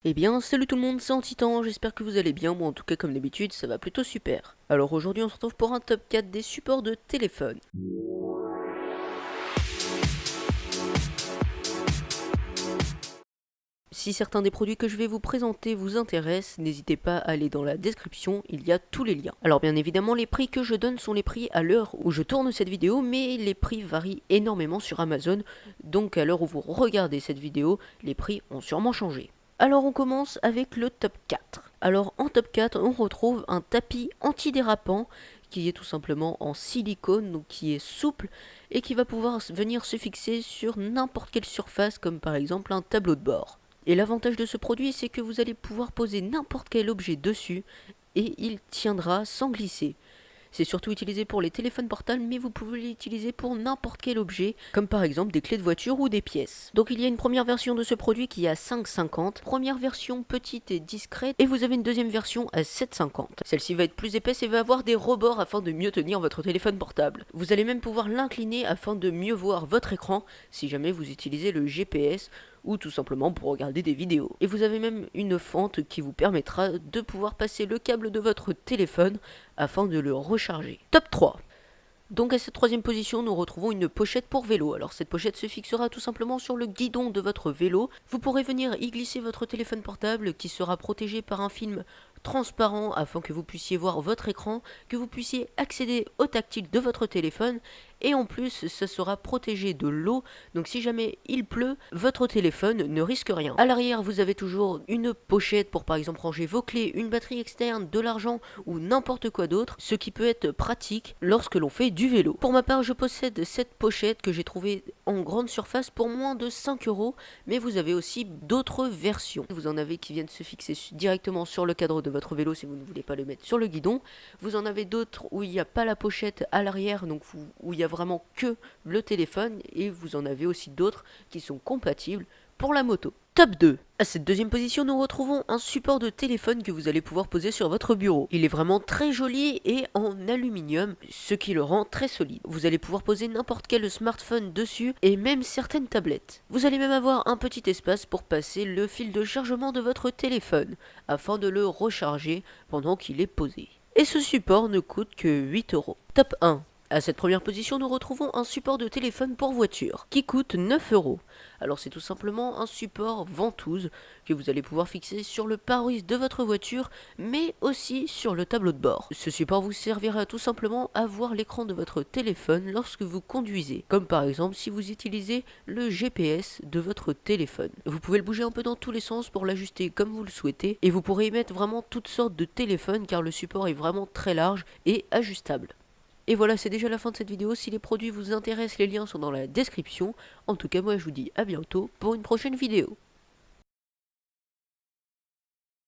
Eh bien, salut tout le monde, c'est Antitan, j'espère que vous allez bien, moi en tout cas comme d'habitude, ça va plutôt super. Alors aujourd'hui on se retrouve pour un top 4 des supports de téléphone. Si certains des produits que je vais vous présenter vous intéressent, n'hésitez pas à aller dans la description, il y a tous les liens. Alors bien évidemment, les prix que je donne sont les prix à l'heure où je tourne cette vidéo, mais les prix varient énormément sur Amazon, donc à l'heure où vous regardez cette vidéo, les prix ont sûrement changé. Alors on commence avec le top 4. Alors en top 4, on retrouve un tapis antidérapant qui est tout simplement en silicone, donc qui est souple et qui va pouvoir venir se fixer sur n'importe quelle surface comme par exemple un tableau de bord. Et l'avantage de ce produit, c'est que vous allez pouvoir poser n'importe quel objet dessus et il tiendra sans glisser. C'est surtout utilisé pour les téléphones portables, mais vous pouvez l'utiliser pour n'importe quel objet, comme par exemple des clés de voiture ou des pièces. Donc il y a une première version de ce produit qui est à 5,50, première version petite et discrète, et vous avez une deuxième version à 7,50. Celle-ci va être plus épaisse et va avoir des rebords afin de mieux tenir votre téléphone portable. Vous allez même pouvoir l'incliner afin de mieux voir votre écran si jamais vous utilisez le GPS ou tout simplement pour regarder des vidéos. Et vous avez même une fente qui vous permettra de pouvoir passer le câble de votre téléphone afin de le recharger. Top 3. Donc à cette troisième position, nous retrouvons une pochette pour vélo. Alors cette pochette se fixera tout simplement sur le guidon de votre vélo. Vous pourrez venir y glisser votre téléphone portable qui sera protégé par un film transparent afin que vous puissiez voir votre écran, que vous puissiez accéder au tactile de votre téléphone et en plus ça sera protégé de l'eau, donc si jamais il pleut, votre téléphone ne risque rien. À l'arrière vous avez toujours une pochette pour par exemple ranger vos clés, une batterie externe, de l'argent ou n'importe quoi d'autre, ce qui peut être pratique lorsque l'on fait du vélo. Pour ma part je possède cette pochette que j'ai trouvée en grande surface pour moins de 5 euros, mais vous avez aussi d'autres versions. Vous en avez qui viennent se fixer directement sur le cadre de votre vélo si vous ne voulez pas le mettre sur le guidon. Vous en avez d'autres où il n'y a pas la pochette à l'arrière, donc où il y a vraiment que le téléphone, et vous en avez aussi d'autres qui sont compatibles pour la moto. Top 2. À cette deuxième position, nous retrouvons un support de téléphone que vous allez pouvoir poser sur votre bureau. Il est vraiment très joli et en aluminium, ce qui le rend très solide. Vous allez pouvoir poser n'importe quel smartphone dessus et même certaines tablettes. Vous allez même avoir un petit espace pour passer le fil de chargement de votre téléphone afin de le recharger pendant qu'il est posé. Et ce support ne coûte que 8 euros. Top 1. À cette première position, nous retrouvons un support de téléphone pour voiture qui coûte 9 euros. Alors c'est tout simplement un support ventouse que vous allez pouvoir fixer sur le pare-brise de votre voiture mais aussi sur le tableau de bord. Ce support vous servira tout simplement à voir l'écran de votre téléphone lorsque vous conduisez, comme par exemple si vous utilisez le GPS de votre téléphone. Vous pouvez le bouger un peu dans tous les sens pour l'ajuster comme vous le souhaitez et vous pourrez y mettre vraiment toutes sortes de téléphones car le support est vraiment très large et ajustable. Et voilà, c'est déjà la fin de cette vidéo. Si les produits vous intéressent, les liens sont dans la description. En tout cas, moi je vous dis à bientôt pour une prochaine vidéo.